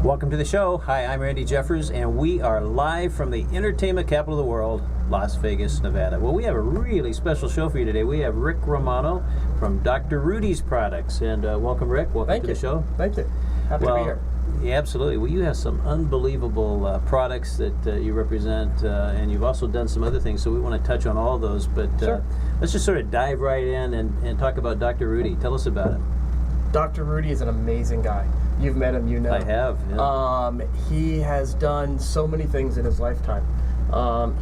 Welcome to the show. Hi, I'm Randy Jeffers, and we are live from the entertainment capital of the world, Las Vegas, Nevada. Well, we have a really special show for you today. We have Rick Romano from Dr. Rudy's Products. And welcome, Rick. Welcome to the show. Thank you. Happy to be here. Yeah, absolutely. Well, you have some unbelievable products that you represent, and you've also done some other things, so we want to touch on all those. But Sure. Let's just sort of dive right in and talk about Dr. Rudy. Tell us about him. Dr. Rudy is an amazing guy. You've met him, you know. I have. Yeah. He has done so many things in his lifetime.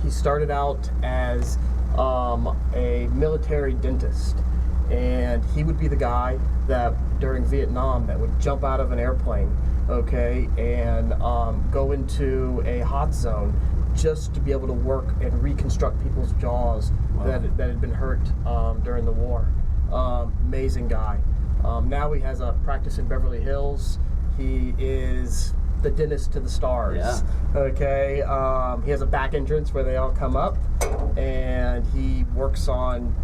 He started out as a military dentist, and he would be the guy that during Vietnam that would jump out of an airplane, okay, and go into a hot zone just to be able to work and reconstruct people's jaws that had been hurt during the war. Amazing guy. Now he has a practice in Beverly Hills. He is the dentist to the stars. Yeah. Okay. He has a back entrance where they all come up, and he works on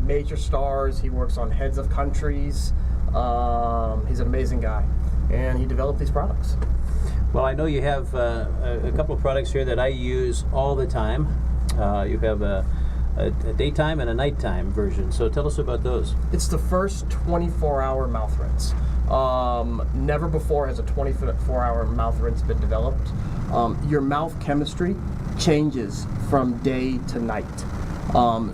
major stars. He works on heads of countries. He's an amazing guy, and he developed these products. Well, I know you have a couple of products here that I use all the time. You have a daytime and a nighttime version. So tell us about those. It's the first 24-hour mouth rinse. Never before has a 24-hour mouth rinse been developed. Your mouth chemistry changes from day to night.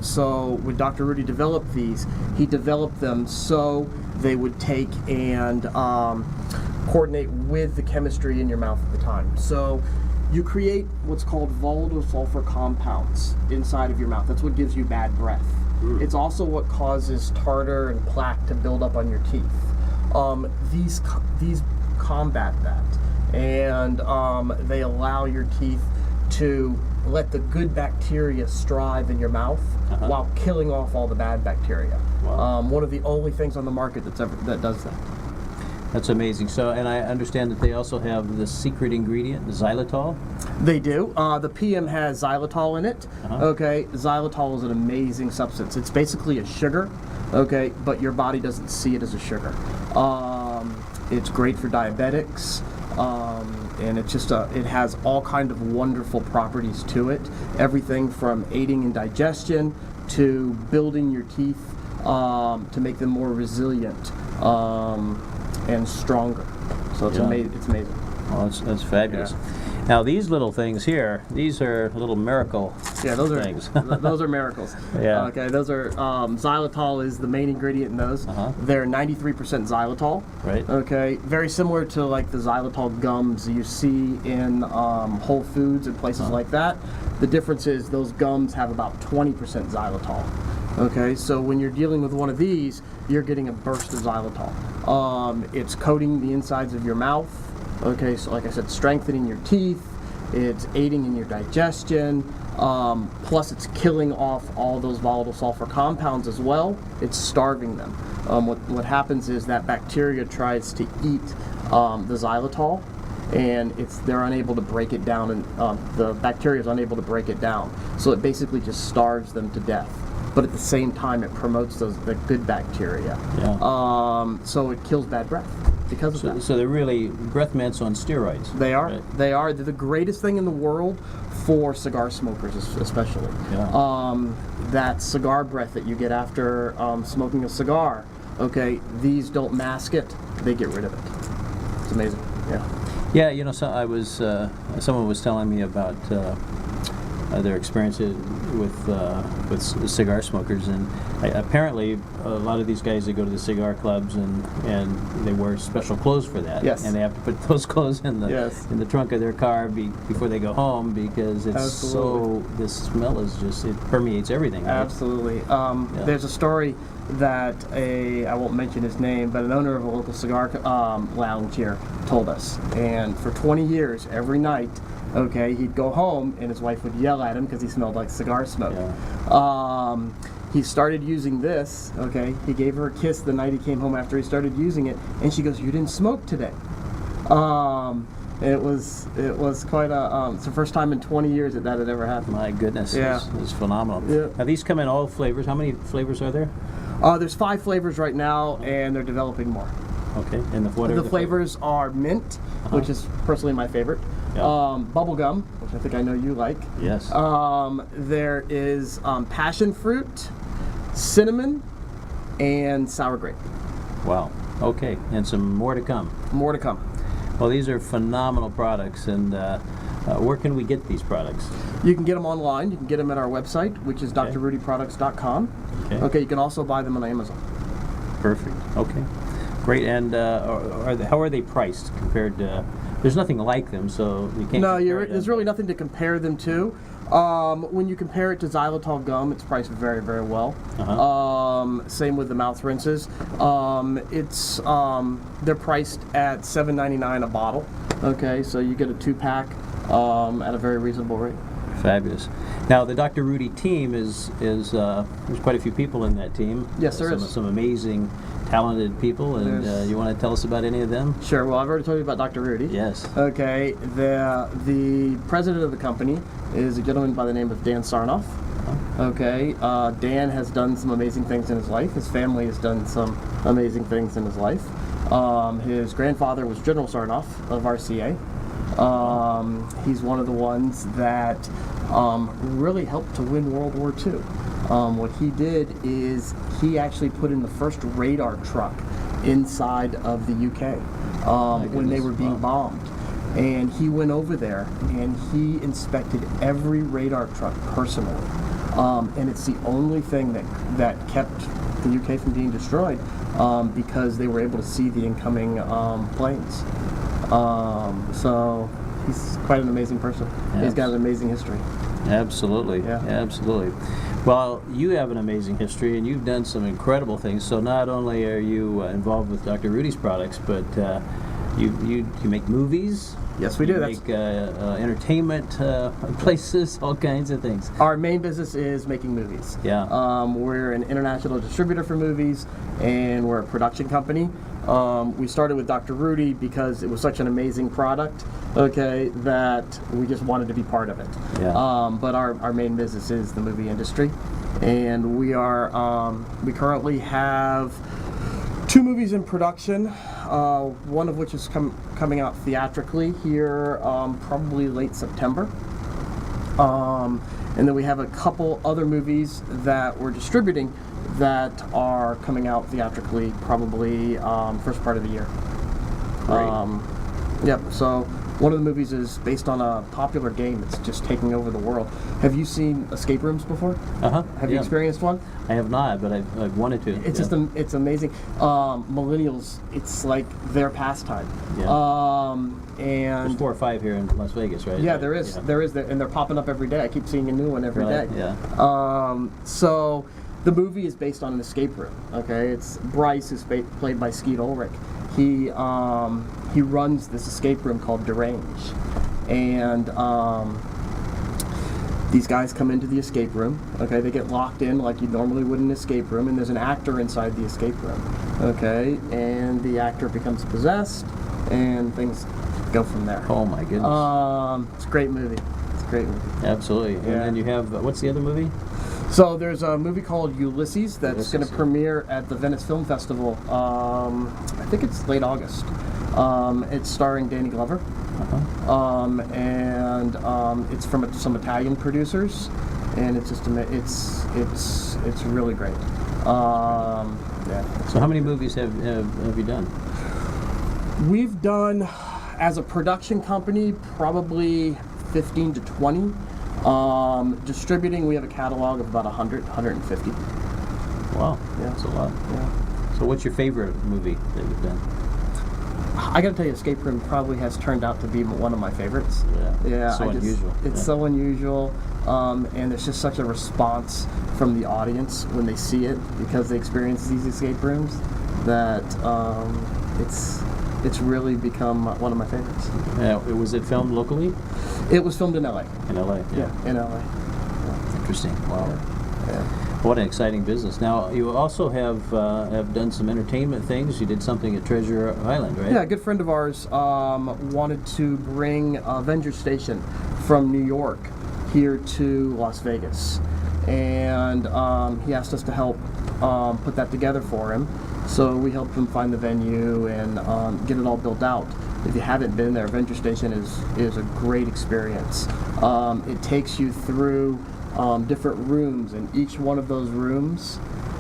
So when Dr. Rudy developed these, he developed them so they would take and coordinate with the chemistry in your mouth at the time. So you create what's called volatile sulfur compounds inside of your mouth. That's what gives you bad breath. It's also what causes tartar and plaque to build up on your teeth. These combat that, and they allow your teeth to let the good bacteria strive in your mouth while killing off all the bad bacteria. Wow. One of the only things on the market that does that. That's amazing. So, and I understand that they also have the secret ingredient, the xylitol. They do. The PM has xylitol in it. Okay, xylitol is an amazing substance. It's basically a sugar. Okay, but your body doesn't see it as a sugar. It's great for diabetics, and it's just it has all kind of wonderful properties to it. Everything from aiding in digestion to building your teeth to make them more resilient and stronger. So it's amazing. It's amazing. Well, that's fabulous. Yeah. Now these little things here, these are little miracle things. Those are miracles. Yeah. Okay, those are xylitol is the main ingredient in those. They're 93% xylitol. Right. Okay, very similar to like the xylitol gums you see in Whole Foods and places like that. The difference is those gums have about 20% xylitol. Okay, so when you're dealing with one of these, you're getting a burst of xylitol. It's coating the insides of your mouth. Okay, so like I said, strengthening your teeth, it's aiding in your digestion, plus it's killing off all those volatile sulfur compounds as well. It's starving them. What happens is that bacteria tries to eat the xylitol, and they're unable to break it down, and the bacteria is unable to break it down. So it basically just starves them to death. But at the same time, it promotes the good bacteria. Yeah. So it kills bad breath because of that. So they're really breath mints on steroids. They are. Right? They are. They're the greatest thing in the world for cigar smokers, especially. Yeah. That cigar breath that you get after smoking a cigar. Okay, these don't mask it; they get rid of it. It's amazing. Yeah. Yeah. You know, so I was. Someone was telling me about their experiences with cigar smokers, and apparently a lot of these guys, they go to the cigar clubs and they wear special clothes for that. Yes. And they have to put those clothes in the trunk of their car before they go home, because it's this smell is just, it permeates everything. Right? Absolutely. There's a story that I won't mention his name, but an owner of a local cigar lounge here told us, and for 20 years every night, okay, he'd go home and his wife would yell at him because he smelled like cigar smoke. Yeah. He started using this, okay, he gave her a kiss the night he came home after he started using it, and she goes, "You didn't smoke today." It was quite a, it's the first time in 20 years that had ever happened. My goodness, yeah. It's phenomenal. Yeah. Now these come in all flavors. How many flavors are there? There's 5 flavors right now, and they're developing more. Okay. And what are The flavors are mint, which is personally my favorite. Yeah. Bubble gum, which I think I know you like. Yes. There is passion fruit, cinnamon, and sour grape. Wow. Okay. And some more to come. More to come. Well, these are phenomenal products, and where can we get these products? You can get them online. You can get them at our website, which is drrudyproducts.com. Okay. You can also buy them on Amazon. Perfect. Okay. Great. And how are they priced compared to? There's nothing like them, so you can't. No, compare there's them. really nothing to compare them to. When you compare it to xylitol gum, it's priced very, very well. Same with the mouth rinses. They're priced at $7.99 a bottle. Okay, so you get a 2-pack at a very reasonable rate. Fabulous. Now, the Dr. Rudy team is there's quite a few people in that team. Yes, there is. Some amazing, talented people, and you want to tell us about any of them? Sure. Well, I've already told you about Dr. Rudy. Yes. Okay. The president of the company is a gentleman by the name of Dan Sarnoff. Okay. Dan has done some amazing things in his life. His family has done some amazing things in his life. His grandfather was General Sarnoff of RCA. He's one of the ones that really helped to win World War II. What he did is he actually put in the first radar truck inside of the UK when they were being bombed. And he went over there and he inspected every radar truck personally. And it's the only thing that kept the UK from being destroyed because they were able to see the incoming planes. So he's quite an amazing person. Yes. He's got an amazing history. Absolutely. Yeah. Absolutely. Well, you have an amazing history, and you've done some incredible things. So not only are you involved with Dr. Rudy's products, but you make movies. Yes, we do. You That's make entertainment places, all kinds of things. our main business is making movies. Yeah. We're an international distributor for movies, and we're a production company. We started with Dr. Rudy because it was such an amazing product, okay, that we just wanted to be part of it. Yeah. But our main business is the movie industry, and we currently have 2 movies in production, one of which is coming out theatrically here probably late September. And then we have a couple other movies that we're distributing that are coming out theatrically probably first part of the year. Great. Yep, so one of the movies is based on a popular game that's just taking over the world. Have you seen escape rooms before? Have you experienced one? I have not, but I've wanted to. It's just it's amazing. Millennials, it's like their pastime. Yeah. And There's 4 or 5 here in Las Vegas, right? yeah, there is, and they're popping up every day. I keep seeing a new one every day. Really? Yeah. So the movie is based on an escape room. Okay, it's Bryce, who's played by Skeet Ulrich. He runs this escape room called Derange, and these guys come into the escape room. Okay, they get locked in like you normally would in an escape room, and there's an actor inside the escape room. Okay, and the actor becomes possessed, and things go from there. Oh my goodness. It's a great movie. It's a great movie. Absolutely. And Yeah. then you have what's the other movie? So there's a movie called Ulysses that's going Ulysses. to premiere at the Venice Film Festival. I think it's late August. It's starring Danny Glover, and it's from some Italian producers, and it's just it's really great. Yeah. So how many movies have you done? We've done, as a production company, probably 15 to 20. Distributing, we have a catalog of about 100, 150. Wow, Yeah. that's a lot. Yeah. So what's your favorite movie that you've done? I gotta tell you, Escape Room probably has turned out to be one of my favorites. Yeah, So unusual. It's Yeah. so unusual, and there's just such a response from the audience when they see it because they experience these escape rooms that it's really become one of my favorites. Was it filmed locally? It was filmed in LA. In LA. Yeah, in LA. Interesting. Wow. Yeah. What an exciting business. Now, you also have done some entertainment things. You did something at Treasure Island, right? Yeah, a good friend of ours wanted to bring Avenger Station from New York here to Las Vegas. And he asked us to help put that together for him. So we help them find the venue and get it all built out. If you haven't been there, Avenger Station is a great experience. It takes you through different rooms, and each one of those rooms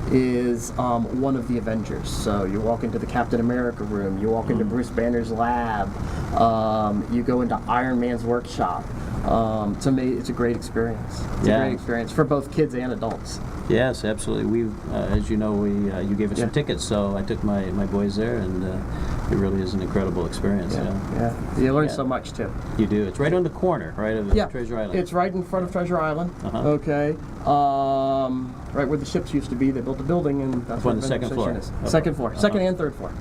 is one of the Avengers. So you walk into the Captain America room, you walk into Bruce Banner's lab, you go into Iron Man's workshop. To me, it's a great experience. It's a great experience for both kids and adults. Yes, absolutely. We, as you know, you gave us some tickets, so I took my boys there, and it really is an incredible experience. Yeah. You learn so much too. You do. It's right on the corner, right, of Treasure Island. It's right in front of Treasure Island. Okay. Right where the ships used to be. They built a building, and that's where on the second floor. Second floor, second and third floor.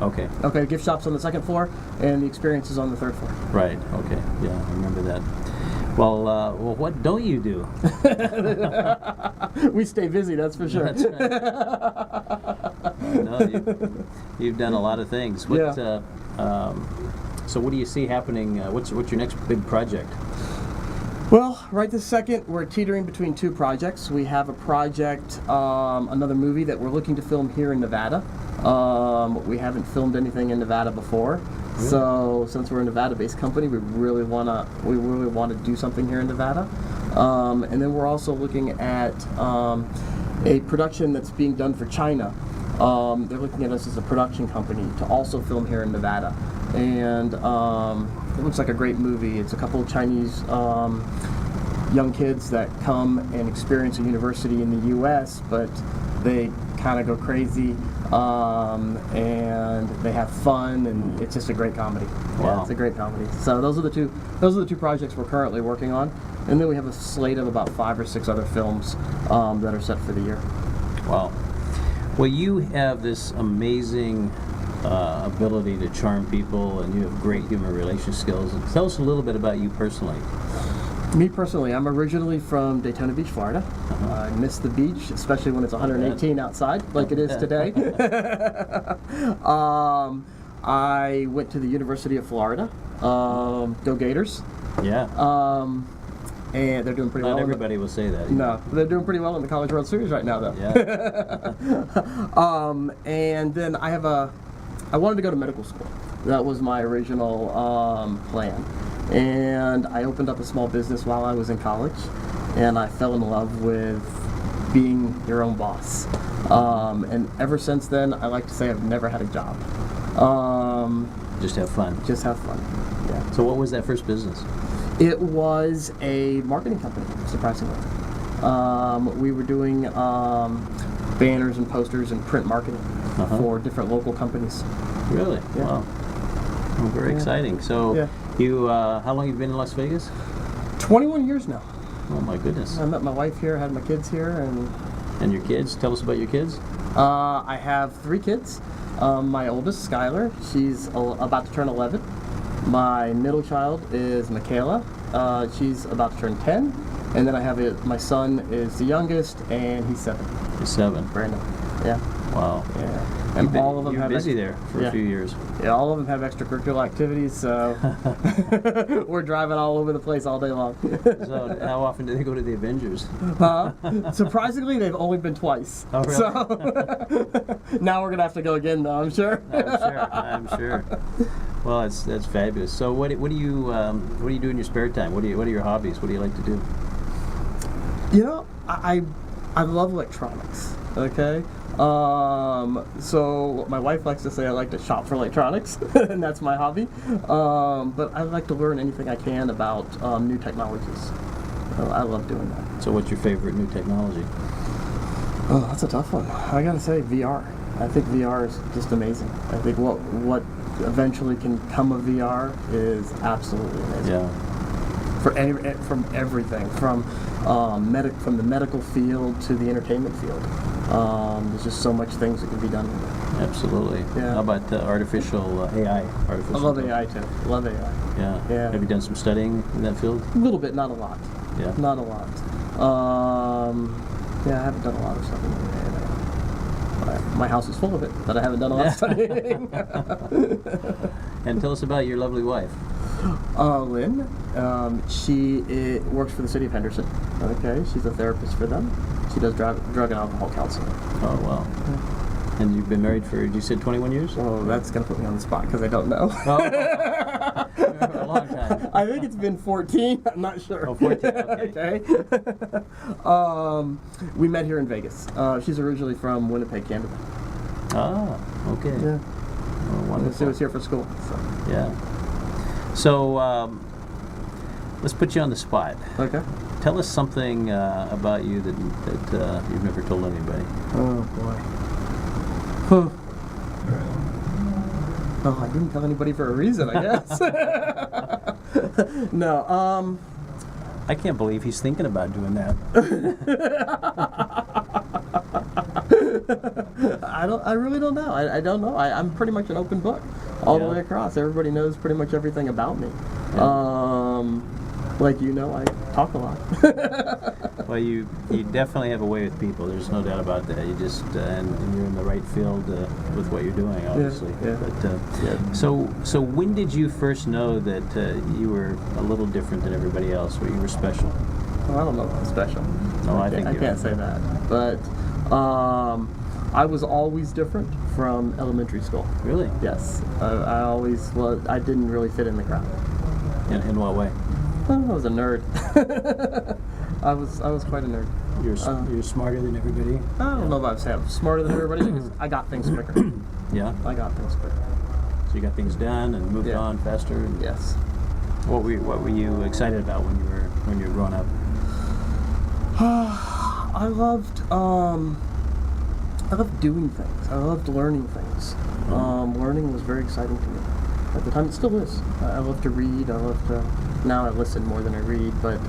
Okay. Okay. Gift shop's on the second floor, and the experience is on the third floor. Right. Okay. Yeah, I remember that. Well, what don't you do? We stay busy, that's for sure. That's right. No, you've done a lot of things. So what do you see happening? What's your next big project? Well, right this second, we're teetering between two projects. We have a project, another movie that we're looking to film here in Nevada. We haven't filmed anything in Nevada before. Really? So since we're a Nevada-based company, we really want to do something here in Nevada. And then we're also looking at a production that's being done for China. They're looking at us as a production company to also film here in Nevada. And it looks like a great movie. It's a couple of Chinese young kids that come and experience a university in the U.S., but they kind of go crazy, and they have fun, and it's just a great comedy. Wow. Yeah, it's a great comedy. So those are the two projects we're currently working on, and then we have a slate of about 5 or 6 other films that are set for the year. Wow. Well, you have this amazing ability to charm people, and you have great human relation skills. And tell us a little bit about you personally. Me personally, I'm originally from Daytona Beach, Florida. I miss the beach, especially when it's 118 outside, like it is today. I went to the University of Florida. Go Gators. Yeah. And they're doing pretty well. Not everybody will say that. No, they're doing pretty well in the College World Series right now, though. Yeah. And then I wanted to go to medical school. That was my original plan. And I opened up a small business while I was in college, and I fell in love with being your own boss. And ever since then, I like to say I've never had a job. Just have fun. Just have fun, yeah. So what was that first business? It was a marketing company, surprisingly. We were doing banners and posters and print marketing for different local companies. Really? Yeah. Wow. Well, very exciting. So you, how long have you been in Las Vegas? 21 years now. Oh my goodness. I met my wife here, had my kids here, And your kids? Tell us about your kids. I have 3 kids. My oldest, Skylar, she's about to turn 11. My middle child is Michaela. She's about to turn 10. And then I have my son is the youngest, and he's 7. He's 7. Brandon. Yeah. Wow. Yeah. And all of them you were have busy there for a few years. Yeah, all of them have extracurricular activities, so we're driving all over the place all day long. So how often do they go to the Avengers? Surprisingly, they've only been twice. Oh, really? So now we're gonna have to go again, though. I'm sure. I'm sure. Well, that's fabulous. So what do you do in your spare time? What are your hobbies? What do you like to do? You know, I love electronics. Okay. So my wife likes to say I like to shop for electronics, and that's my hobby. But I like to learn anything I can about new technologies. I love doing that. So what's your favorite new technology? Oh, that's a tough one. I gotta say VR. I think VR is just amazing. I think what eventually can come of VR is absolutely amazing. Yeah. From everything, from the medical field to the entertainment field. There's just so much things that can be done with it. Absolutely. Yeah. How about artificial AI? I love AI too. Love AI. Yeah. Have you done some studying in that field? A little bit, not a lot. Yeah. Not a lot. I haven't done a lot of stuff in AI. My house is full of it, but I haven't done a lot of studying. And tell us about your lovely wife. Lynn. She works for the city of Henderson. Okay, she's a therapist for them. She does drug and alcohol counseling. Oh, wow. And you've been married for, you said 21 years? Oh, that's gonna put me on the spot because I don't know. Oh, a long time. I think it's been 14. I'm not sure. Oh, 14, okay. Okay. We met here in Vegas. She's originally from Winnipeg, Canada. Oh, okay. Yeah. Oh, She wonderful. was here for school. So. Yeah. So, let's put you on the spot. Okay. Tell us something about you that you've never told anybody. Oh boy. Huh. Oh, I didn't tell anybody for a reason, I guess. No. I can't believe he's thinking about doing that. I really don't know. I don't know. I'm pretty much an open book all the Yeah. way across. Everybody knows pretty much everything about me. Yeah. Like you know, I talk a lot. Well, you definitely have a way with people. There's no doubt about that. You just and you're in the right field with what you're doing, obviously. yeah. But Yeah. so when did you first know that you were a little different than everybody else, or you were special? Well, I don't know if I'm special. No, I think I you can't are. say that. But I was always different from elementary school. Really? Yes, I always was. I didn't really fit in the crowd. In what way? I was a nerd. I was quite a nerd. You're smarter than everybody. I don't know if I'd say I'm smarter than everybody. Because I got things quicker. Yeah. I got things quicker. So you got things done and moved Yeah. on faster. And Yes. What were you excited about when you were growing up? I loved doing things. I loved learning things. Learning was very exciting to me at the time. It still is. I love to read. I love to. Now I listen more than I read, but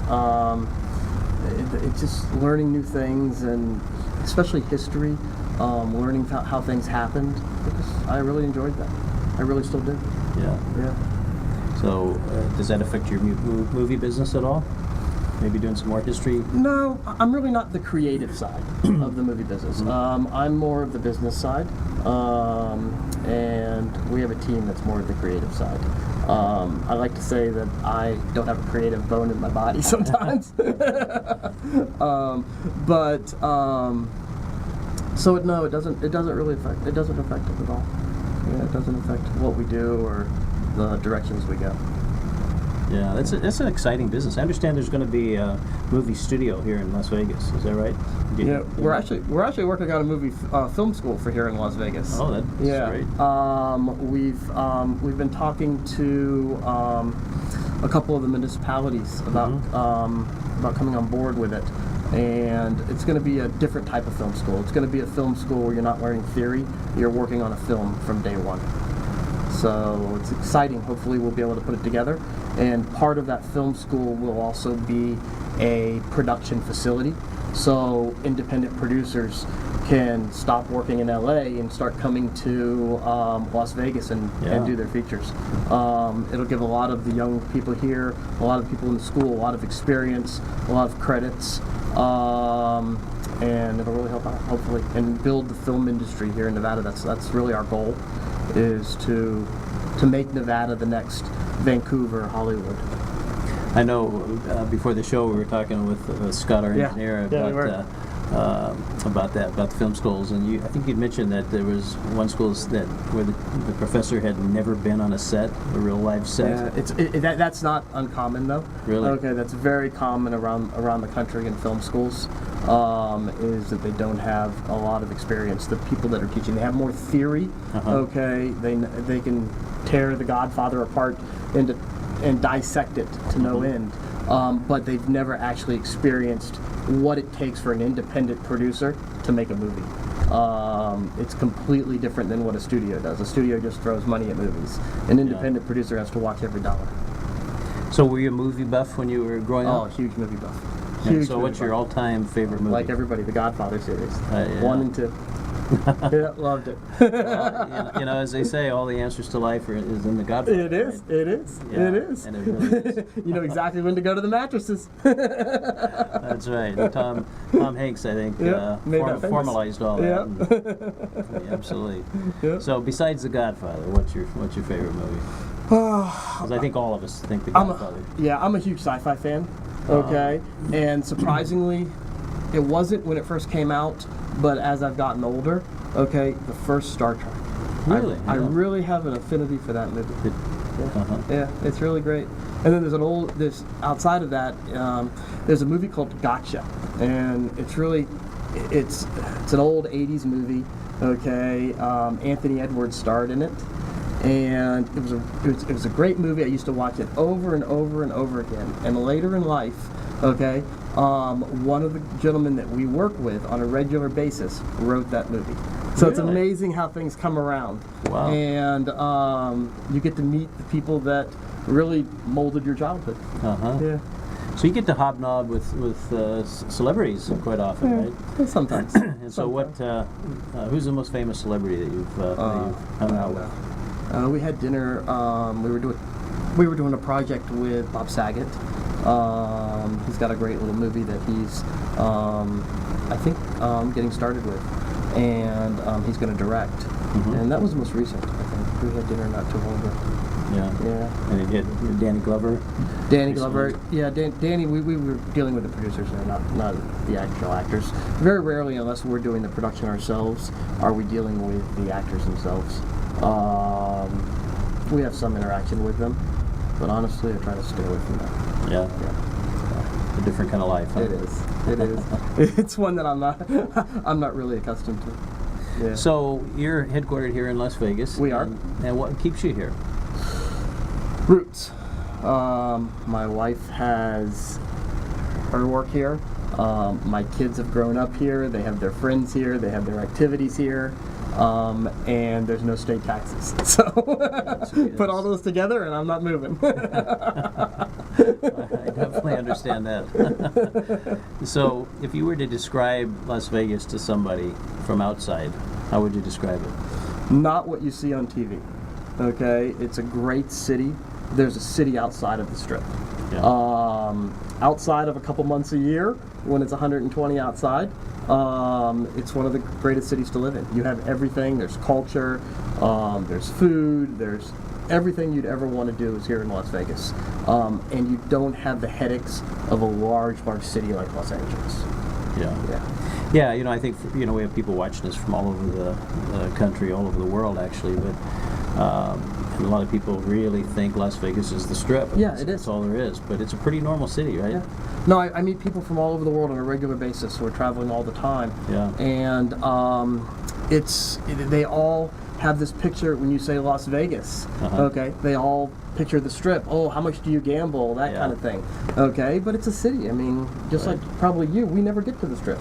it's just learning new things, and especially history, learning how things happened. I really enjoyed that. I really still do. Yeah. Yeah. So does that affect your movie business at all? Maybe doing some more history? No, I'm really not the creative side of the movie business. I'm more of the business side, and we have a team that's more of the creative side. I like to say that I don't have a creative bone in my body sometimes, so no, it doesn't really affect. It doesn't affect it at all. Yeah, it doesn't affect what we do or the directions we go. Yeah, that's an exciting business. I understand there's going to be a movie studio here in Las Vegas. Is that right? Yeah, we're actually working on a movie film school for here in Las Vegas. Oh, that's great. We've been talking to a couple of the municipalities about coming on board with it, and it's going to be a different type of film school. It's going to be a film school where you're not learning theory; you're working on a film from day one. So it's exciting. Hopefully, we'll be able to put it together. And part of that film school will also be a production facility. So independent producers can stop working in LA and start coming to Las Vegas and do their features. It'll give a lot of the young people here, a lot of people in the school, a lot of experience, a lot of credits, and it'll really help out, hopefully, and build the film industry here in Nevada. That's really our goal, is to make Nevada the next Vancouver, Hollywood. I know before the show we were talking with Scott, our engineer, about the film schools, and I think you'd mentioned that there was one school where the professor had never been on a set, a real live set. Yeah, that's not uncommon though. Really? Okay, that's very common around the country in film schools. Is that they don't have a lot of experience. The people that are teaching, they have more theory. Okay, they can tear The Godfather apart and dissect it to no end, but they've never actually experienced what it takes for an independent producer to make a movie. It's completely different than what a studio does. A studio just throws money at movies. An independent producer has to watch every dollar. So were you a movie buff when you were growing up? Oh, huge movie buff. And so what's your all-time favorite movie? Like everybody, the Godfather series. Yeah. 1 and 2. Yeah, loved it. Well, as they say, all the answers to life is in the Godfather. It is. Right? It is. Yeah, It is. and it really is. You know exactly when to go to the mattresses. That's right. And Tom Hanks, I think, made that famous. formalized all that. Yeah. Yeah, absolutely. Yeah. So, besides The Godfather, what's your favorite movie? Because I think all of us think The Godfather. I'm a huge sci-fi fan. Okay, and surprisingly, it wasn't when it first came out. But as I've gotten older, okay, the first Star Trek. Really? I Yeah. really have an affinity for that movie. Yeah. Uh-huh. Yeah, it's really great. And then there's outside of that, there's a movie called Gotcha, and it's an old '80s movie. Okay, Anthony Edwards starred in it, and it was a great movie. I used to watch it over and over and over again. And later in life, okay, one of the gentlemen that we work with on a regular basis wrote that movie. So it's Really? amazing how things come around. Wow. And you get to meet the people that really molded your childhood. Uh-huh. Yeah. So you get to hobnob with celebrities quite often, right? Sometimes. And so who's the most famous celebrity that you've hung out with? We had dinner. We were doing a project with Bob Saget. He's got a great little movie that he's, I think, getting started with, and he's going to direct. And that was the most recent. I think we had dinner not too long ago. Yeah. Yeah. And you get Danny Glover. Danny Glover. Yeah, Danny. We were dealing with the producers there, not the actual actors. Very rarely, unless we're doing the production ourselves, are we dealing with the actors themselves. We have some interaction with them, but honestly, I try to stay away from that. Yeah. Yeah. A different kind of life. Huh? It is. It is. It's one that I'm not really accustomed to. Yeah. So you're headquartered here in Las Vegas. We are. And what keeps you here? Roots. My wife has her work here. My kids have grown up here. They have their friends here. They have their activities here. And there's no state taxes. So put all those together and I'm not moving. I definitely understand that. So if you were to describe Las Vegas to somebody from outside, how would you describe it? Not what you see on TV. Okay? It's a great city. There's a city outside of the Strip. Yeah. Outside of a couple months a year, when it's 120 outside, it's one of the greatest cities to live in. You have everything. There's culture, there's food, there's everything you'd ever want to do is here in Las Vegas. And you don't have the headaches of a large city like Los Angeles. Yeah. Yeah, I think, we have people watching us from all over the country, all over the world, actually, but and a lot of people really think Las Vegas is the Strip. Yeah, it is. That's all there is, but it's a pretty normal city, right? Yeah. No, I meet people from all over the world on a regular basis who are traveling all the time. Yeah. And they all have this picture when you say Las Vegas. Okay, they all picture the Strip. Oh, how much do you gamble? That kind of thing. Okay, but it's a city. I mean, just like probably you, we never get to the Strip.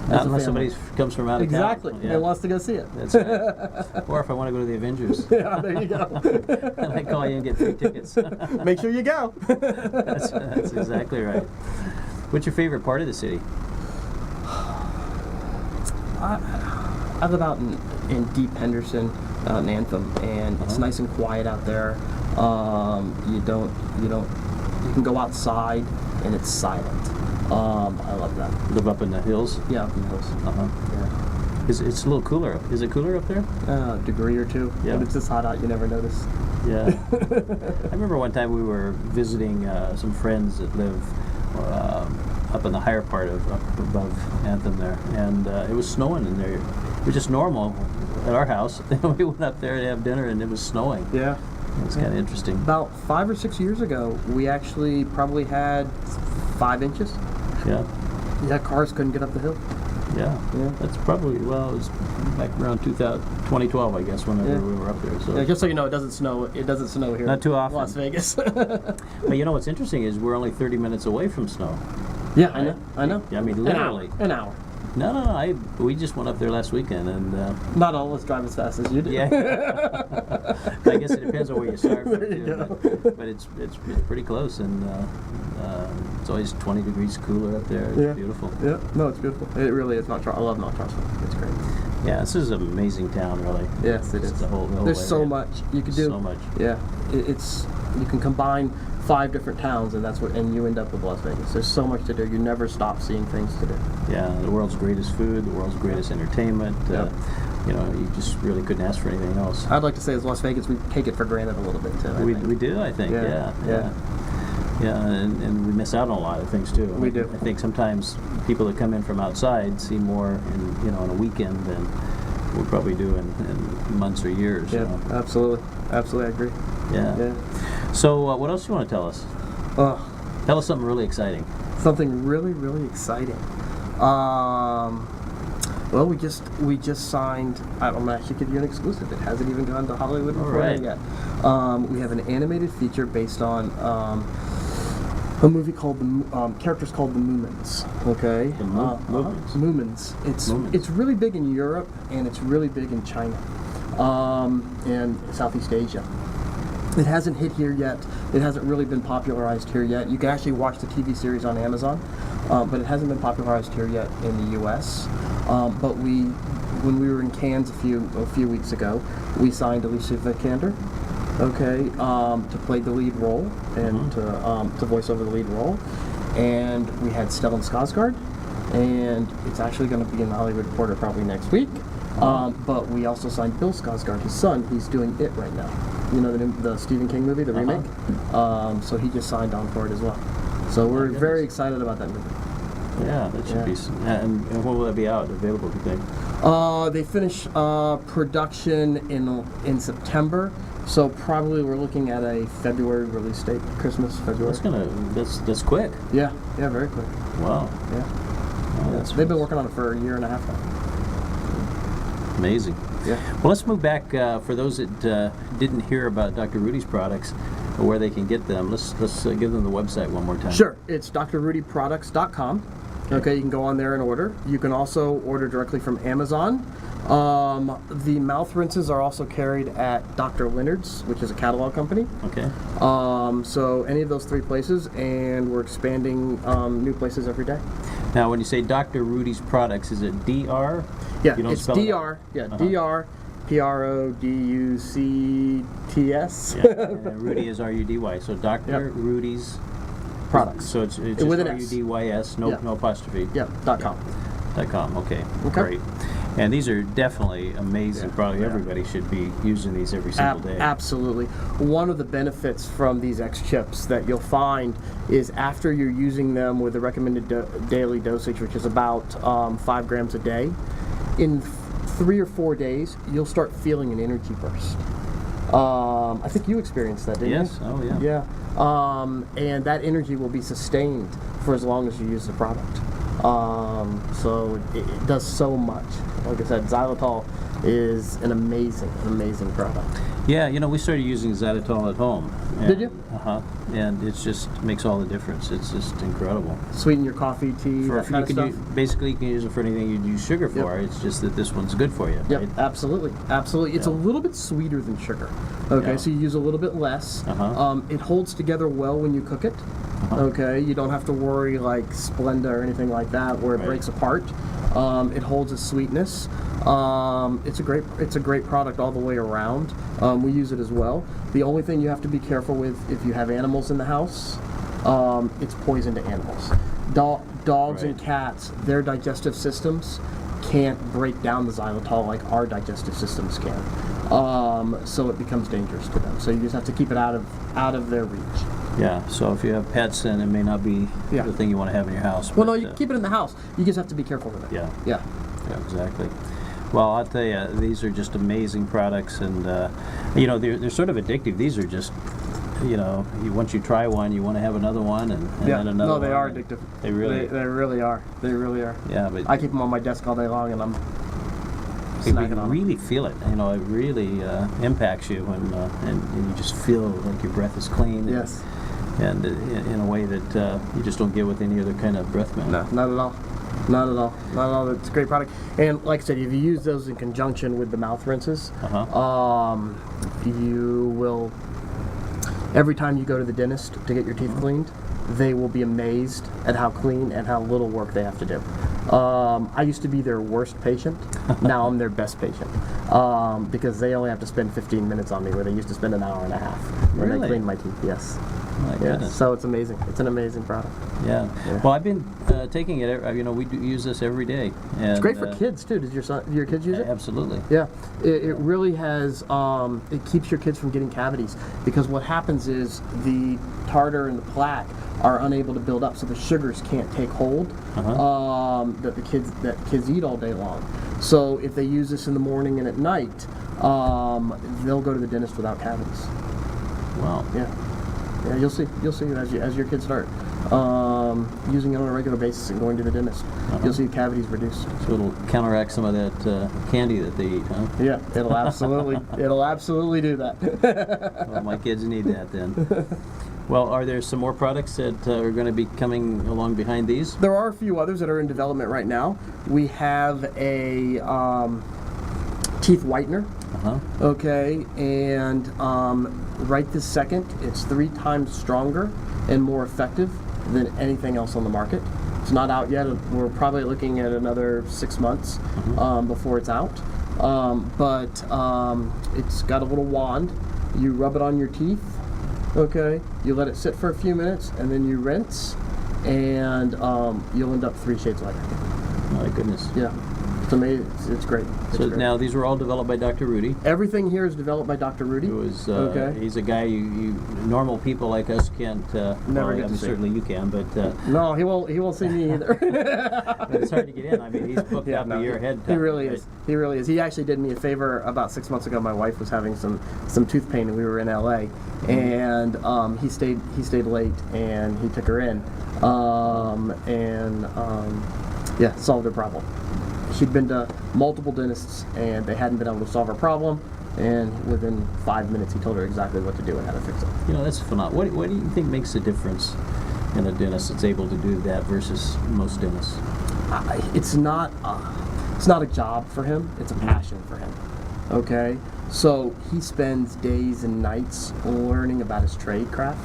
Not unless somebody comes from out of Exactly, town. and wants to go see it. That's right. Or if I want to go to the Avengers. Yeah, there you go. And I call you and get free tickets. Make sure you go. That's exactly right. What's your favorite part of the city? I live out in Deep Henderson, out in Anthem, and it's nice and quiet out there. You can go outside and it's silent. I love that. Live up in the hills? Yeah, up in the hills. Uh-huh. It's a little cooler. Is it cooler up there? A degree or two. Yeah. But it's just hot out, you never notice. Yeah. I remember one time we were visiting some friends that live up in the higher part of up above Anthem there, and it was snowing in there. It was just normal at our house. We went up there to have dinner, and it was snowing. Yeah. It was kind of interesting. About 5 or 6 years ago, we actually probably had 5 inches. Yeah. Yeah, cars couldn't get up the hill. Yeah. Yeah. That's probably, it was back around 2012, I guess, whenever we were up there. So. Yeah, just so you know, it doesn't snow. It doesn't snow here. Not too in often. Las Vegas. But what's interesting is we're only 30 minutes away from snow. Yeah, I know. Yeah, I mean, literally. An hour. No. We just went up there last weekend, and Not all of us drive as fast as you do. yeah. I guess it depends on where you start from, There you too. go. But it's pretty close, and it's always 20 degrees cooler up there. It's Yeah. beautiful. Yeah, no, it's beautiful. It really is. I love Mount Charleston. It's great. Yeah, this is an amazing town, really. Yes, it Just is. the whole There's so area. much you could do. So much. Yeah, it's you can combine 5 different towns, and you end up with Las Vegas. There's so much to do. You never stop seeing things to do. Yeah, the world's greatest food, the world's greatest entertainment. Yep. You just really couldn't ask for anything else. I'd like to say as Las Vegas, we take it for granted a little bit too. I We think. do, I think. Yeah, Yeah, and we miss out on a lot of things too. We do. I think sometimes people that come in from outside see more in on a weekend than we'll probably do in months or years. Yeah, absolutely. Absolutely, I agree. Yeah. Yeah. So what else do you want to tell us? Tell us something really exciting. Something really, really exciting. Well, we just signed. I'm gonna actually give you an exclusive. It hasn't even gone to Hollywood All right. yet. We have an animated feature based on a movie called characters called the Moomins. Okay. The Moomins? Moomins. Moomins. It's really big in Europe and it's really big in China, and Southeast Asia. It hasn't hit here yet. It hasn't really been popularized here yet. You can actually watch the TV series on Amazon, but it hasn't been popularized here yet in the U.S. But when we were in Cannes a few weeks ago, we signed Alicia Vikander, okay, to play the lead role and to voice over the lead role, and we had Stellan Skarsgård, and it's actually going to be in the Hollywood Reporter probably next week. But we also signed Bill Skarsgård, his son. He's doing It right now. You know the Stephen King movie, the remake. So he just signed on for it as well. So we're very excited about that movie. Yeah, that should be. And when will that be out? Available, do you think? They finish production in September. So probably we're looking at a February release date, Christmas, February. That's quick. Yeah, very quick. Wow. Yeah. Oh, They've been working on it for a year and a half now. Amazing. Yeah. Well, let's move back for those that didn't hear about Dr. Rudy's products, where they can get them. Let's give them the website one more time. Sure. It's drrudyproducts.com. Okay, you can go on there and order. You can also order directly from Amazon. The mouth rinses are also carried at Dr. Leonard's, which is a catalog company. Okay. So any of those three places, and we're expanding new places every day. Now, when you say Dr. Rudy's products, is it DR? Yeah, You don't it's spell it DR. out? Yeah, DR, PRODUCTS. Yeah. And Rudy is RUDY. So Dr. Yep. Rudy's Products. So it's just With an S. RUDYS, no Yeah. no apostrophe. Yeah, .com. .com. Okay. Okay. Great. And these are definitely amazing products. Yeah. Everybody should be using these every single day. Absolutely. One of the benefits from these X chips that you'll find is after you're using them with the recommended daily dosage, which is about 5 grams a day, in 3 or 4 days, you'll start feeling an energy burst. I think you experienced that, didn't you? Yes. Oh, yeah. Yeah. And that energy will be sustained for as long as you use the product. So it does so much. Like I said, xylitol is an amazing product. Yeah, we started using xylitol at home. Did you? And it just makes all the difference. It's just incredible. Sweeten your coffee, tea, that kind of stuff. Basically, you can use it for anything you'd use sugar for. It's just that this one's good for you. Yep, Right? absolutely. It's a little bit sweeter than sugar. Okay, Yeah. so you use a little bit less. It holds together well when you cook it. Okay, you don't have to worry like Splenda or anything like that where it breaks apart. It holds its sweetness. It's a great product all the way around. We use it as well. The only thing you have to be careful with if you have animals in the house, it's poison to animals. Dogs and cats, their digestive systems can't break down the xylitol like our digestive systems can. So it becomes dangerous to them. So you just have to keep it out of their reach. Yeah, so if you have pets, then it may not be the thing you want to have in your house. Well, no, you keep it in the house. You just have to be careful with it. Yeah. Yeah. Yeah, exactly. Well, I'll tell you, these are just amazing products, and they're sort of addictive. These are just, once you try one, you want to have another one, and then another. No, they one, are addictive. They really are. They really are. Yeah, but I keep them on my desk all day long, and I'm you snacking on them. really feel it. It really impacts you, and you just feel like your breath is clean. Yes. And in a way that you just don't get with any other kind of breath mint. No, not at all. Not at all. Not at all. It's a great product. And like I said, if you use those in conjunction with the mouth rinses, you will, every time you go to the dentist to get your teeth cleaned, they will be amazed at how clean and how little work they have to do. I used to be their worst patient. Now I'm their best patient. Because they only have to spend 15 minutes on me where they used to spend an hour and a half when they clean my teeth. Yes. My goodness. So it's amazing. It's an amazing product. Yeah. Well, I've been taking it. We do use this every day. And, It's great for kids too. Do your kids use it? Absolutely. Yeah. It really has. It keeps your kids from getting cavities because what happens is the tartar and the plaque are unable to build up, so the sugars can't take hold that kids eat all day long. So if they use this in the morning and at night, they'll go to the dentist without cavities. Wow. Yeah, you'll see as your kids start using it on a regular basis and going to the dentist. You'll see cavities reduced. So it'll counteract some of that candy that they eat, huh? Yeah, it'll absolutely do that. Well, my kids need that then. Well, are there some more products that are going to be coming along behind these? There are a few others that are in development right now. We have a teeth whitener. Uh-huh. Okay, and right this second, it's 3 times stronger and more effective than anything else on the market. It's not out yet. We're probably looking at another 6 months before it's out. But it's got a little wand. You rub it on your teeth. Okay, you let it sit for a few minutes, and then you rinse, and you'll end up 3 shades lighter. My goodness. Yeah, it's amazing. It's great. It's So great. now these were all developed by Dr. Rudy. Everything here is developed by Dr. Rudy. Who is Okay. he's a guy you normal people like us can't. Never well, get I to mean, see. certainly you can, but No, he won't see me either. but it's hard to get in. I mean, he's booked up a year ahead. He really is. He really is. He actually did me a favor about 6 months ago. My wife was having some tooth pain, and we were in LA, and he stayed late, and he took her in, yeah, solved her problem. She'd been to multiple dentists, and they hadn't been able to solve her problem. And within 5 minutes, he told her exactly what to do and how to fix it. You know, that's phenomenal. What do you think makes the difference in a dentist that's able to do that versus most dentists? It's not a job for him. It's a passion for him. Okay, so he spends days and nights learning about his trade craft,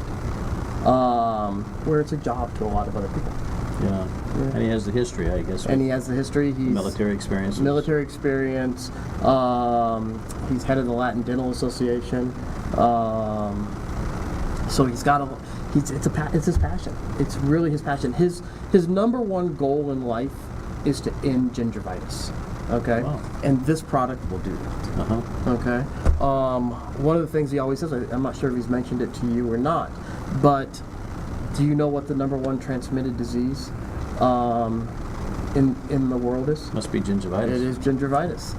where it's a job to a lot of other people. Yeah. And he has the history, I guess. And he has the history. He's military experience. Military experience. He's head of the Latin Dental Association. So he's got it's his passion. It's really his passion. His number one goal in life is to end gingivitis. Okay, Wow. and this product will do that. Uh-huh. Okay, one of the things he always says, I'm not sure if he's mentioned it to you or not, but do you know what the number one transmitted disease in the world is? Must be gingivitis. It is gingivitis.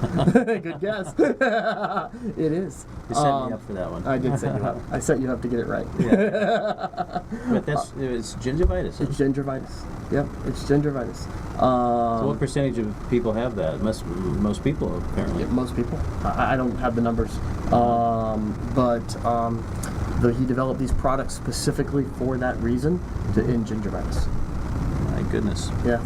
Good guess. It is. You set me up for that one. I did set you up. I set you up to get it right. Yeah. But it's gingivitis. Huh? It's gingivitis. Yep, it's gingivitis. So what percentage of people have that? Most people, apparently. Yeah, most people. I don't have the numbers, but he developed these products specifically for that reason, to end gingivitis. My goodness. Yeah.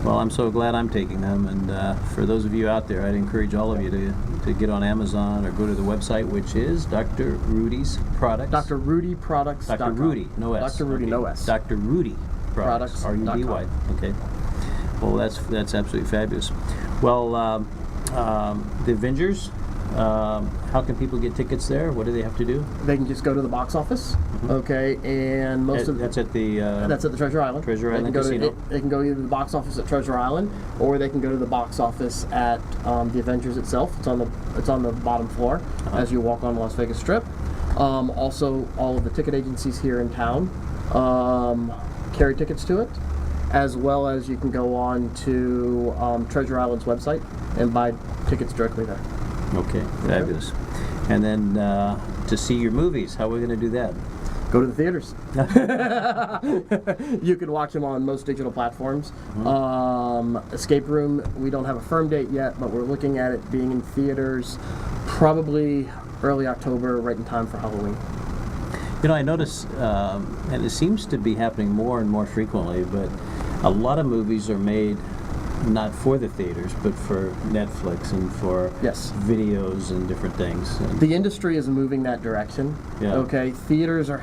Well, I'm so glad I'm taking them, and for those of you out there, I'd encourage all of you to get on Amazon or go to the website, which is Dr. Rudy's Products. Dr. Rudy Products. Dr. Rudy, no S. Dr. Rudy, okay. no S. Dr. Rudy Products. R-U-D-Y. Okay. Well, that's absolutely fabulous. Well, the Avengers. How can people get tickets there? What do they have to do? They can just go to the box office, okay, and That's at the that's at the Treasure Island. Treasure Island they can Casino. They can go either to the box office at Treasure Island, or they can go to the box office at the Avengers itself. It's on the bottom floor as you walk on Las Vegas Strip. Also, all of the ticket agencies here in town carry tickets to it, as well as you can go on to Treasure Island's website and buy tickets directly there. Okay, fabulous. And then to see your movies, how are we going to do that? Go to the theaters. You can watch them on most digital platforms. Escape Room, we don't have a firm date yet, but we're looking at it being in theaters probably early October, right in time for Halloween. You know, I notice, and it seems to be happening more and more frequently, but a lot of movies are made not for the theaters, but for Netflix and for Yes. videos and different things. And The industry is moving that direction. Yeah. Okay, theaters are.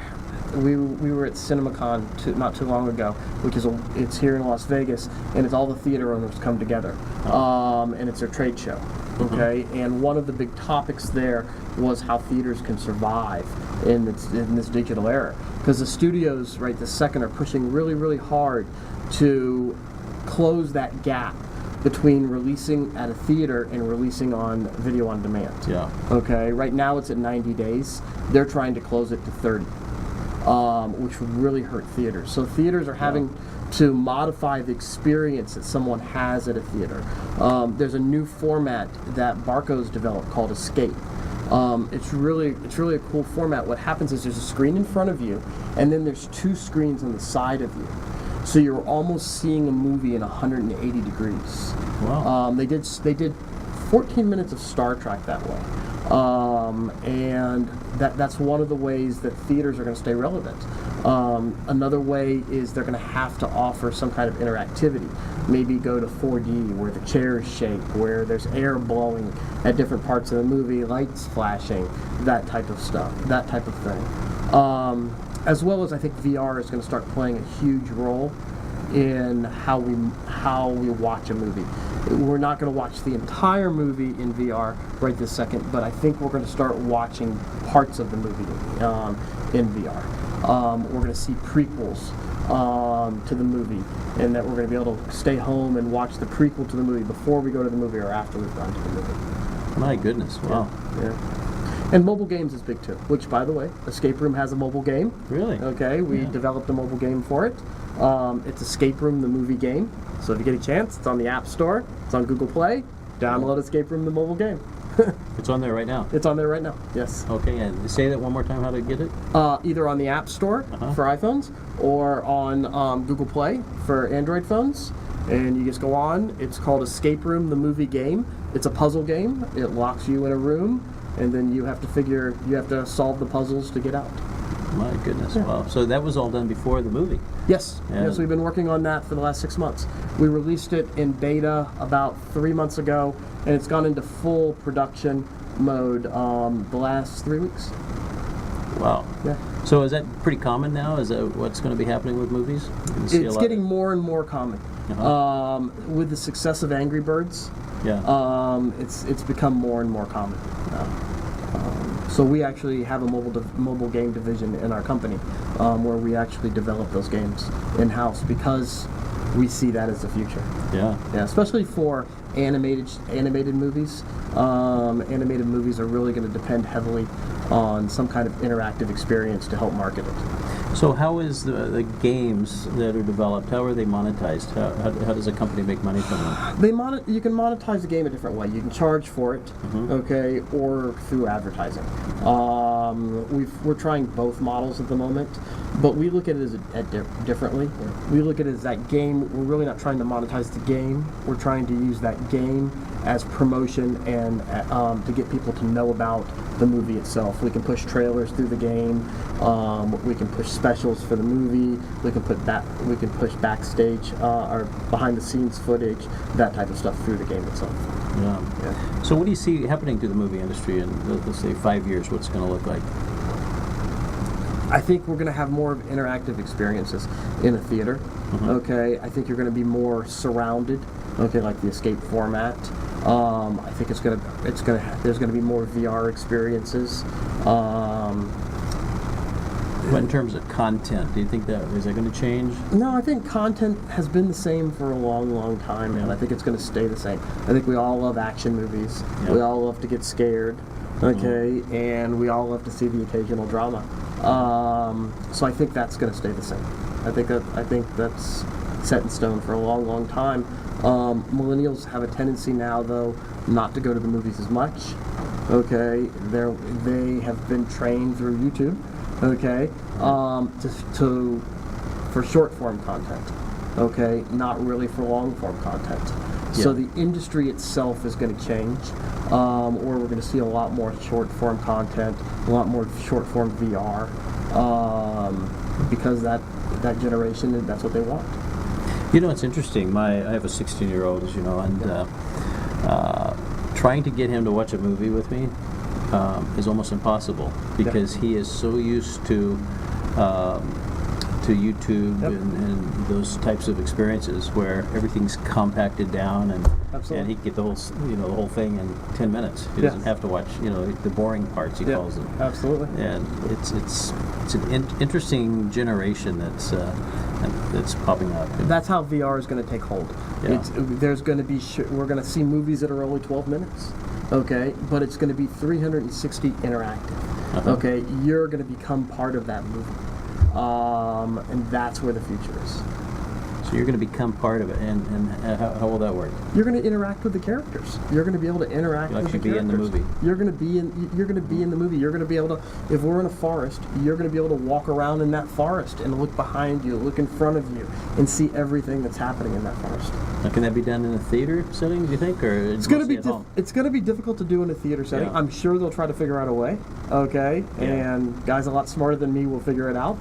We were at CinemaCon not too long ago, which is it's here in Las Vegas, and it's all the theater owners come together, and it's a trade show. Okay, and one of the big topics there was how theaters can survive in this digital era, because the studios right this second are pushing really, really hard to close that gap between releasing at a theater and releasing on video on demand. yeah, Okay, right now it's at 90 days. They're trying to close it to 30. which would really hurt theaters. So theaters are having to modify the experience that someone has at a theater. There's a new format that Barco's developed called Escape. It's really a cool format. What happens is there's a screen in front of you, and then there's 2 screens on the side of you. So you're almost seeing a movie in 180 degrees. Wow. They did 14 minutes of Star Trek that way. And that's one of the ways that theaters are going to stay relevant. Another way is they're going to have to offer some kind of interactivity. Maybe go to 4D where the chairs shake, where there's air blowing at different parts of the movie, lights flashing, that type of stuff, that type of thing. As well as I think VR is going to start playing a huge role in how we watch a movie. We're not going to watch the entire movie in VR right this second, but I think we're going to start watching parts of the movie in VR. We're going to see prequels to the movie, and that we're going to be able to stay home and watch the prequel to the movie before we go to the movie or after we've gone to the movie. My goodness, wow. Yeah. And mobile games is big too, which, by the way, Escape Room has a mobile game. Really? Okay, we developed a mobile game for it. It's Escape Room, the movie game. So if you get a chance, it's on the App Store, it's on Google Play. Download Escape Room, the mobile game. It's on there right now. It's on there right now, yes. Okay, and say that one more time, how to get it? Either on the App Store for iPhones or on Google Play for Android phones. And you just go on. It's called Escape Room, the movie game. It's a puzzle game. It locks you in a room, and then you have to solve the puzzles to get out. My goodness, wow. So that was all done before the movie? Yes, Yeah. yes, we've been working on that for the last 6 months. We released it in beta about 3 months ago, and it's gone into full production mode the last 3 weeks. Wow. Yeah. So is that pretty common now? Is that what's going to be happening with movies? It's getting more and more common. With the success of Angry Birds, it's become more and more common. So we actually have a mobile game division in our company where we actually develop those games in-house because we see that as the future. Yeah. Yeah, especially for animated movies. Animated movies are really going to depend heavily on some kind of interactive experience to help market it. So how is the games that are developed, how are they monetized? How does a company make money from them? You can monetize the game a different way. You can charge for it, okay, or through advertising. We're trying both models at the moment, but we look at it differently. We look at it as that game. We're really not trying to monetize the game. We're trying to use that game as promotion and to get people to know about the movie itself. We can push trailers through the game. We can push specials for the movie. We can push backstage or behind the scenes footage, that type of stuff through the game itself. Yeah. So what do you see happening to the movie industry in, let's say, 5 years? What's it going to look like? I think we're going to have more of interactive experiences in a theater. Okay, I think you're going to be more surrounded. Okay, like the Escape format. I think there's going to be more VR experiences. But in terms of content, do you think is that going to change? No, I think content has been the same for a long, long time, and I think it's going to stay the same. I think we all love action movies. Yeah. We all love to get scared. Okay, and we all love to see the occasional drama. So I think that's going to stay the same. I think that's set in stone for a long, long time. Millennials have a tendency now, though, not to go to the movies as much. Okay, they have been trained through YouTube. Okay, for short form content. Okay, not really for long form content. Yeah. So the industry itself is going to change, or we're going to see a lot more short form content, a lot more short form VR, because that generation, that's what they want. You know, it's interesting. I have a 16-year-old, as you know, and trying to get him to watch a movie with me is almost impossible because he is so used to YouTube and those types of experiences where everything's compacted down and he can get the whole thing in 10 minutes. He doesn't have to watch the boring parts, he calls them. Absolutely. And it's an interesting generation that's popping up. That's how VR is going to take hold. Yeah. We're going to see movies that are only 12 minutes. Okay, but it's going to be 360 interactive. Okay, you're going to become part of that movie. and that's where the future is. So you're going to become part of it, and how will that work? You're going to interact with the characters. You're going to be able to interact You'll with the actually be in characters. the movie. You're going to be in. You're going to be in the movie. You're going to be able to. If we're in a forest, you're going to be able to walk around in that forest and look behind you, look in front of you, and see everything that's happening in that forest. Now, can that be done in a theater setting, do you think, or It's going to be at home? it's going to be difficult to do in a theater setting. Yeah. I'm sure they'll try to figure out a way. Okay, Yeah. and guys a lot smarter than me will figure it out.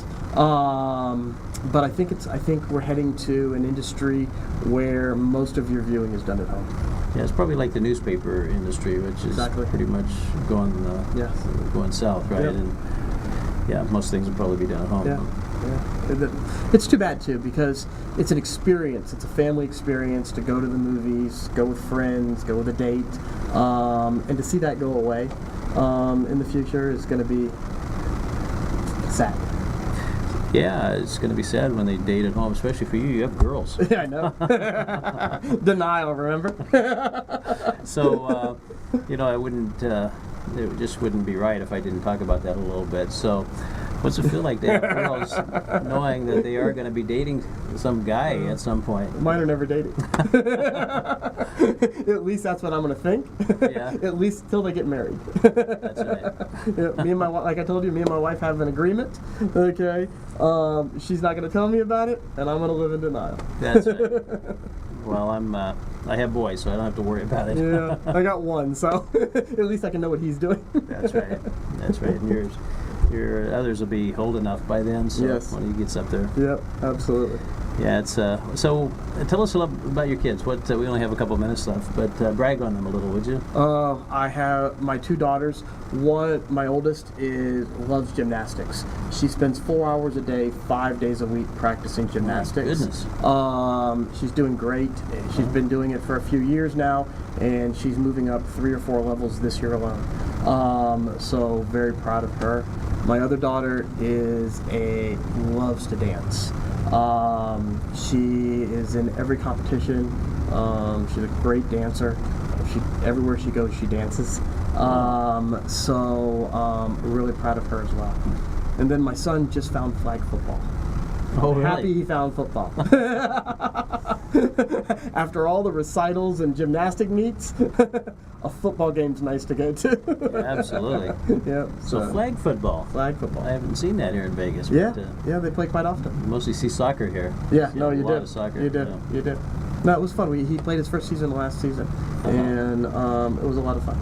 But I think we're heading to an industry where most of your viewing is done at home. Yeah, it's probably like the newspaper industry, which is Exactly. pretty much going Yes. going south, right? Yeah. And yeah, most things will probably be done at home. Yeah. It's too bad too, because it's an experience. It's a family experience to go to the movies, go with friends, go with a date, and to see that go away in the future is going to be sad. Yeah, it's going to be sad when they date at home, especially for you. You have girls. Yeah, I know. Denial, remember? So, I wouldn't, it just wouldn't be right if I didn't talk about that a little bit. So, what's it feel like to have girls knowing that they are going to be dating some guy at some point? Mine are never dating. At least that's what I'm going to think. Yeah. At least till they get married. That's right. Yeah, me and my like I told you, me and my wife have an agreement. Okay, she's not going to tell me about it, and I'm going to live in denial. That's right. Well, I have boys, so I don't have to worry about it. Yeah, I got one, so at least I can know what he's doing. That's right. That's right. And your others will be old enough by then, so Yes. when he gets up there. Yep, absolutely. Yeah, it's so. Tell us a little about your kids. What we only have a couple minutes left, but brag on them a little, would you? I have my two daughters. My oldest loves gymnastics. She spends 4 hours a day, 5 days a week practicing gymnastics. Goodness. She's doing great. She's been doing it for a few years now, and she's moving up 3 or 4 levels this year alone. So very proud of her. My other daughter loves to dance. She is in every competition. She's a great dancer. Everywhere she goes, she dances. Really proud of her as well. And then my son just found flag football. Oh, really? Happy he found football. After all the recitals and gymnastic meets, a football game's nice to go to. Yeah, absolutely. Yep. So flag football. Flag football. I haven't seen that here in Vegas. Yeah, But, yeah, they play quite often. you mostly see soccer here. Yeah, See no, a you lot did. of soccer. You did. yeah. You did. No, it was fun. He played his first season last season, and it was a lot of fun.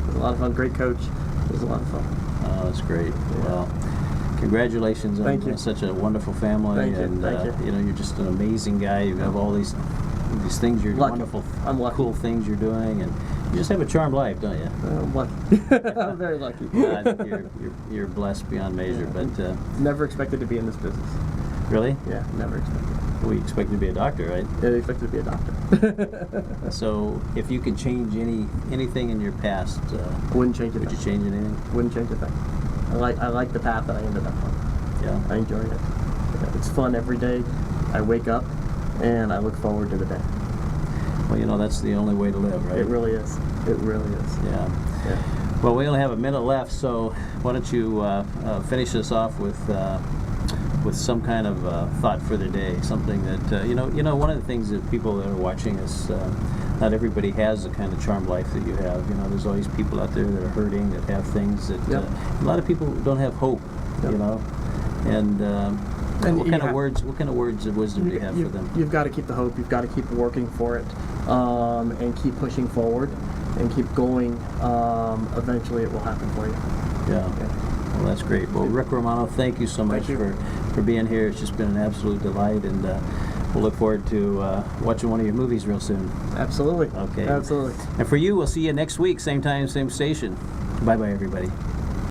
It was a lot of fun. Great coach. It was a lot of fun. Oh, that's great. Well, congratulations on Thank you. such a wonderful family. Thank you. And Thank you. you're just an amazing guy. You have all these things. You're Lucky. wonderful, I'm lucky. cool things you're doing, and you just have a charmed life, don't you? I'm lucky. I'm very lucky. I think you're blessed beyond measure. But Never expected to be in this business. really, Yeah, never expected. we expect you to be a doctor, right? Yeah, expected to be a doctor. So, if you could change anything in your past, Wouldn't change a would you thing. change anything? Wouldn't change a thing. I like the path that I ended up on. Yeah. I enjoy it. It's fun every day. I wake up and I look forward to the day. Well, that's the only way to live, right? It really is. It really is. Yeah. Yeah. Well, we only have a minute left, so why don't you finish us off with some kind of thought for the day, something that one of the things that people that are watching us, not everybody has the kind of charmed life that you have. There's always people out there that are hurting, that have things that Yep. A lot of people don't have hope. Yep. And And what you kind of have- words? What kind of words of wisdom do you have for them? You've got to keep the hope. You've got to keep working for it, and keep pushing forward, and keep going. Eventually, it will happen for you. Yeah. Well, that's great. Well, Rick Romano, thank you so much Thank you. for being here. It's just been an absolute delight, and we'll look forward to watching one of your movies real soon. Absolutely. Okay. Absolutely. And for you, we'll see you next week, same time, same station. Bye-bye, everybody.